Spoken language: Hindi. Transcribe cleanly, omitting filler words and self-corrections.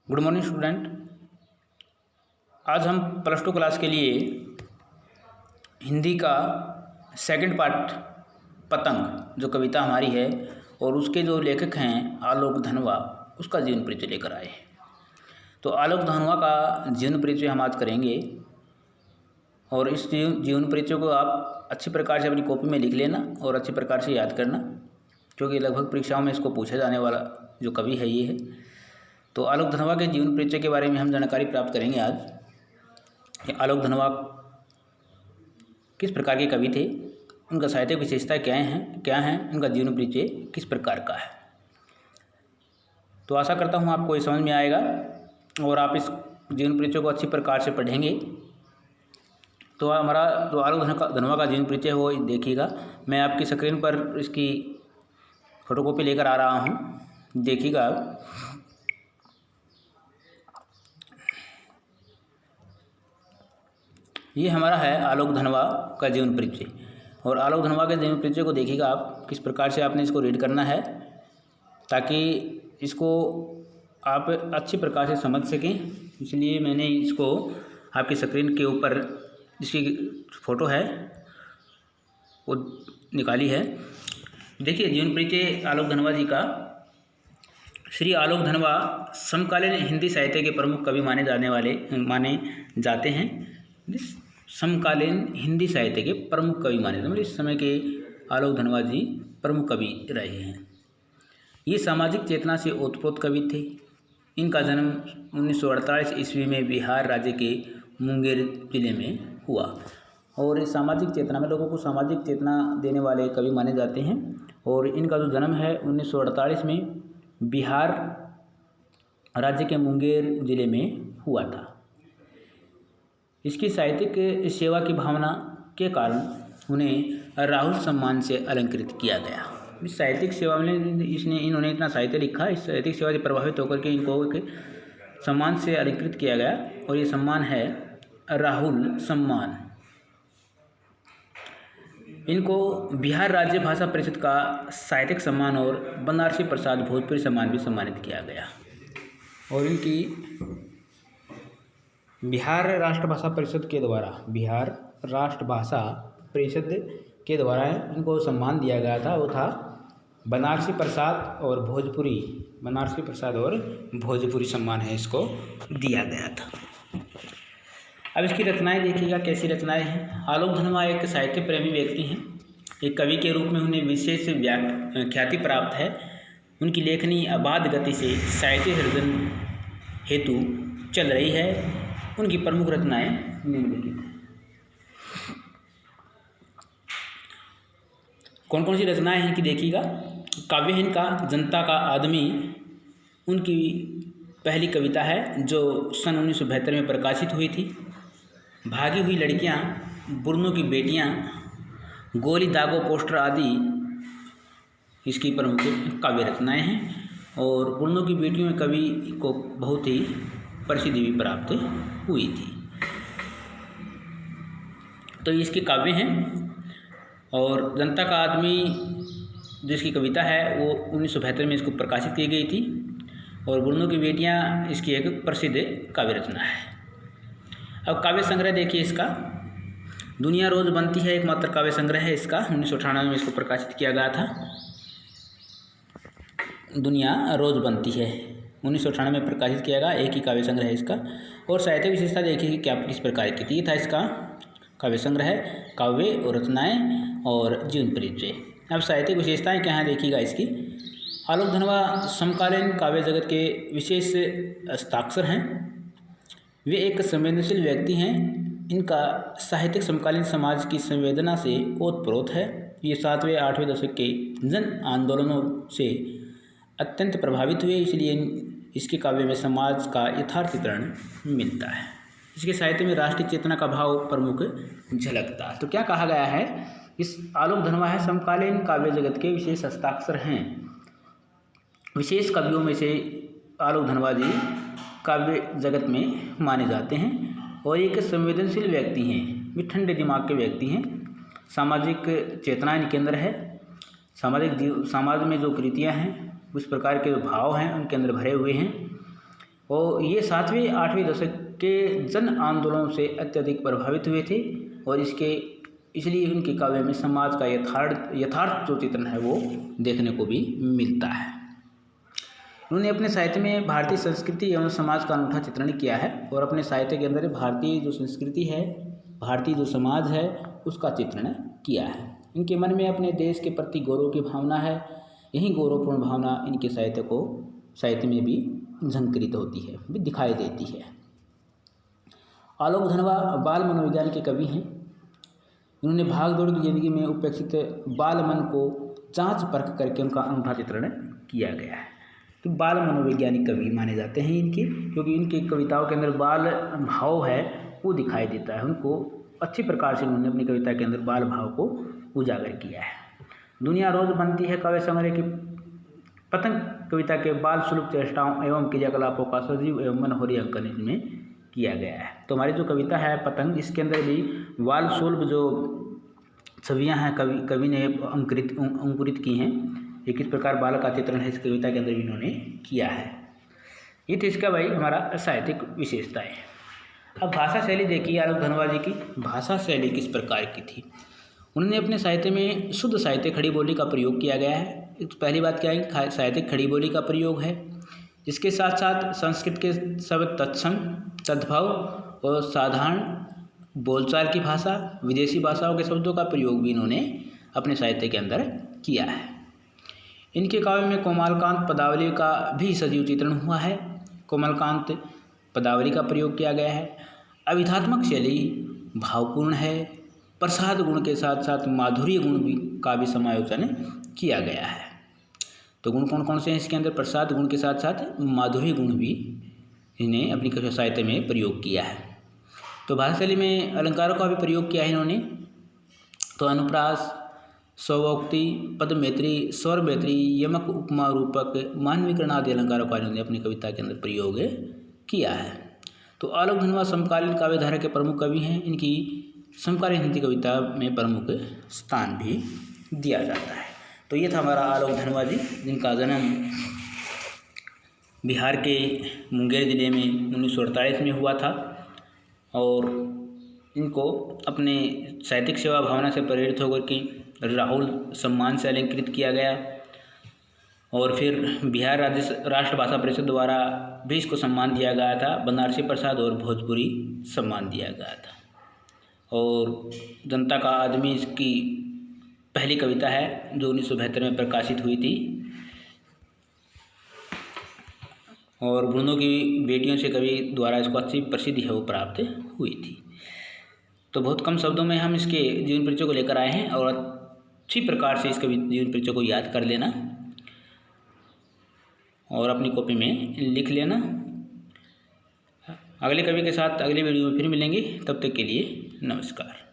Good morning student. आज हम प्लस टू क्लास के लिए हिंदी का सेकंड पार्ट पतंग जो कविता हमारी है और उसके जो लेखक हैं आलोक धनवा, उसका जीवन परिचय लेकर आए। तो आलोक धनवा का जीवन परिचय हम आज करेंगे और इस जीवन परिचय को आप अच्छी प्रकार से अपनी कॉपी में लिख लेना और अच्छी प्रकार से याद करना, क्योंकि लगभग परीक्षाओं में इसको पूछा जाने वाला जो कवि है ये है। तो आलोक धनवा के जीवन परिचय के बारे में हम जानकारी प्राप्त करेंगे आज कि आलोक धनवा किस प्रकार के कवि थे, उनका साहित्यिक विशेषता क्या हैं, उनका जीवन परिचय किस प्रकार का है। तो आशा करता हूँ आपको ये समझ में आएगा और आप इस जीवन परिचय को अच्छी प्रकार से पढ़ेंगे। तो हमारा जो आलोक धनवा का जीवन परिचय हो देखिएगा। मैं आपकी स्क्रीन पर इसकी फोटोकॉपी लेकर आ रहा हूँ, देखिएगा। ये हमारा है आलोक धनवा का जीवन परिचय और आलोक धनवा के जीवन परिचय को देखिएगा आप किस प्रकार से आपने इसको रीड करना है ताकि इसको आप अच्छी प्रकार से समझ सकें। इसलिए मैंने इसको आपकी स्क्रीन के ऊपर जिसकी फ़ोटो है वो निकाली है। देखिए जीवन परिचय आलोक धनवा जी का। श्री आलोक धनवा समकालीन हिंदी साहित्य के प्रमुख कवि माने जाते हैं। समकालीन हिंदी साहित्य के प्रमुख कवि माने जाते हैं, इस समय के आलोक धनवा जी प्रमुख कवि रहे हैं। ये सामाजिक चेतना से ओतप्रोत कवि थे। इनका जन्म 1948 ईस्वी में बिहार राज्य के मुंगेर जिले में हुआ और इस सामाजिक चेतना में लोगों को सामाजिक चेतना देने वाले कवि माने जाते हैं। और इनका जो जन्म है 1948 में बिहार राज्य के मुंगेर जिले में हुआ था। इसकी साहित्यिक सेवा की भावना के कारण उन्हें राहुल सम्मान से अलंकृत किया गया। इस साहित्यिक सेवा में इन्होंने इतना साहित्य लिखा, इस साहित्यिक सेवा से प्रभावित होकर के इनको एक सम्मान से अलंकृत किया गया और ये सम्मान है राहुल सम्मान। इनको बिहार राज्य भाषा परिषद का साहित्यिक सम्मान और बनारसी प्रसाद भोजपुरी सम्मान भी सम्मानित किया गया। और इनकी बिहार राष्ट्र भाषा परिषद के द्वारा इनको सम्मान दिया गया था, वो था बनारसी प्रसाद और भोजपुरी सम्मान है, इसको दिया गया था। अब इसकी रचनाएं देखिएगा कैसी रचनाएं हैं। आलोक धनवा एक साहित्य प्रेमी व्यक्ति हैं। एक कवि के रूप में उन्हें विशेष ख्याति प्राप्त है। उनकी लेखनी अबाध गति से साहित्य सृजन हेतु चल रही है। उनकी प्रमुख रचनाएं निम्नलिखित। कौन कौन सी रचनाएं हैं कि देखिएगा। काव्य इनका जनता का आदमी उनकी पहली कविता है जो सन 1972 में प्रकाशित हुई थी। भागी हुई लड़कियां, बुरनों की बेटियां, गोली दागो पोस्टर आदि इसकी प्रमुख काव्य रचनाएं हैं। और बुरनों की बेटियों में कवि को बहुत ही प्रसिद्धि भी प्राप्त हुई थी। तो इसके काव्य हैं। और जनता का आदमी जिसकी कविता है वो 1972 में इसको प्रकाशित की गई थी। और बुरनों की बेटियां इसकी एक प्रसिद्ध काव्य रचना है। अब काव्य संग्रह देखिए इसका। दुनिया रोज बनती है एकमात्र काव्य संग्रह है इसका। 1998 में इसको प्रकाशित किया गया था। दुनिया रोज बनती है 1998 में प्रकाशित किया गया एक ही काव्य संग्रह है इसका। और साहित्य विशेषता देखिए कि क्या किस प्रकार की थी। ये था इसका काव्य संग्रह, काव्य और रचनाएं और जीवन परिचय। अब साहित्यिक विशेषताएं क्या हैं देखिएगा इसकी। आलोक धनवा समकालीन काव्य जगत के विशेष हस्ताक्षर हैं। वे एक संवेदनशील व्यक्ति हैं। इनका साहित्यिक समकालीन समाज की संवेदना से ओतप्रोत है। ये 7वें 8वें दशक के जन आंदोलनों से अत्यंत प्रभावित हुए, इसलिए इसके काव्य में समाज का यथार्थ चित्रण मिलता है। इसके साहित्य में राष्ट्रीय चेतना का भाव प्रमुख झलकता है। तो क्या कहा गया है, इस आलोक धनवा है समकालीन काव्य जगत के विशेष हस्ताक्षर हैं। विशेष कवियों में से आलोक धनवा जी काव्य जगत में माने जाते हैं और एक संवेदनशील व्यक्ति हैं। वे ठंडे दिमाग के व्यक्ति हैं। सामाजिक चेतना इनके अंदर है। समाज में जो कृतियाँ हैं उस प्रकार के जो भाव हैं उनके अंदर भरे हुए हैं। और ये 7वें 8वें दशक के जन आंदोलनों से अत्यधिक प्रभावित हुए थे और इसलिए उनके काव्य में समाज का यथार्थ जो चित्रण है वो देखने को भी मिलता है। उन्होंने अपने साहित्य में भारतीय संस्कृति एवं समाज का अनूठा चित्रण किया है और अपने साहित्य के अंदर भारतीय जो संस्कृति है, भारतीय जो समाज है, उसका चित्रण किया है। इनके मन में अपने देश के प्रति गौरव की भावना है। यही गौरवपूर्ण भावना इनके साहित्य में भी झंकृत होती है, भी दिखाई देती है। आलोक धनवा बाल मनोविज्ञान के कवि हैं। उन्होंने भागदौड़ की जिंदगी में उपेक्षित बाल मन को जांच परख करके उनका अनूठा चित्रण किया गया है। तो बाल मनोवैज्ञानिक कवि माने जाते हैं इनके, क्योंकि इनकी कविताओं के अंदर बाल भाव है वो दिखाई देता है। उनको अच्छी प्रकार से उन्होंने अपनी कविता के अंदर बाल भाव को उजागर किया है। दुनिया रोज बनती है काव्य संग्रह की पतंग कविता के बाल सुलभ चेष्टाओं एवं क्रियाकलापों का सजीव एवं मनोहरी अंकन इसमें किया गया है। तो हमारी जो कविता है पतंग, इसके अंदर भी बाल सुलभ जो छवियाँ हैं कवि ने अंकुरित की हैं। ये किस प्रकार बाल का चित्रण है इस कविता के अंदर भी इन्होंने किया है। ये थी इसका भाई हमारा साहित्यिक विशेषताएं। अब भाषा शैली देखिए आलोक धनवा जी की भाषा शैली किस प्रकार की थी। उन्होंने अपने साहित्य में शुद्ध साहित्य खड़ी बोली का प्रयोग किया गया है। पहली बात क्या है, साहित्यिक खड़ी बोली का प्रयोग है, जिसके साथ साथ संस्कृत के शब्द तत्सम तद्भव और साधारण बोलचाल की भाषा, विदेशी भाषाओं के शब्दों का प्रयोग भी इन्होंने अपने साहित्य के अंदर किया है। इनके काव्य में कोमलकांत पदावली का भी सजीव चित्रण हुआ है। कोमलकांत पदावली का प्रयोग किया गया है। अभिधात्मक शैली भावपूर्ण है। प्रसाद गुण के साथ साथ माधुर्य गुण का भी समायोजन किया गया है। तो गुण कौन कौन से हैं इसके अंदर? प्रसाद गुण के साथ साथ माधुर्य गुण भी इन्हें अपनी साहित्य में प्रयोग किया है। तो भाषा शैली में अलंकारों का भी प्रयोग किया है इन्होंने। तो अनुप्रास, स्वोक्ति, पदमेत्री, स्वर मैत्री, यमक, उपमा, रूपक, मानवीकरण आदि अलंकारों का इन्होंने अपनी कविता के अंदर प्रयोग किया है। तो आलोक धनवा समकालीन काव्यधारा के प्रमुख कवि हैं। इनकी समकालीन हिंदी कविता में प्रमुख स्थान भी दिया जाता है। तो ये था हमारा आलोक धनवा जी, जिनका जन्म बिहार के मुंगेर ज़िले में 1948 में हुआ था और इनको अपने साहित्यिक सेवा भावना से प्रेरित होकर के राहुल सम्मान से अलंकृत किया गया और फिर बिहार राष्ट्र भाषा परिषद द्वारा भी इसको सम्मान दिया गया था। बनारसी प्रसाद और भोजपुरी सम्मान दिया गया था। और जनता का आदमी इसकी पहली कविता है जो 1972 में प्रकाशित हुई थी और बुर्नों की बेटियों से कवि द्वारा इसको अच्छी प्रसिद्धि है वो प्राप्त हुई थी। तो बहुत कम शब्दों में हम इसके जीवन परिचय को लेकर आए हैं और अच्छी प्रकार से इसके जीवन परिचय को याद कर लेना और अपनी कॉपी में लिख लेना। अगले कवि के साथ अगले वीडियो में फिर मिलेंगे। तब तक के लिए नमस्कार।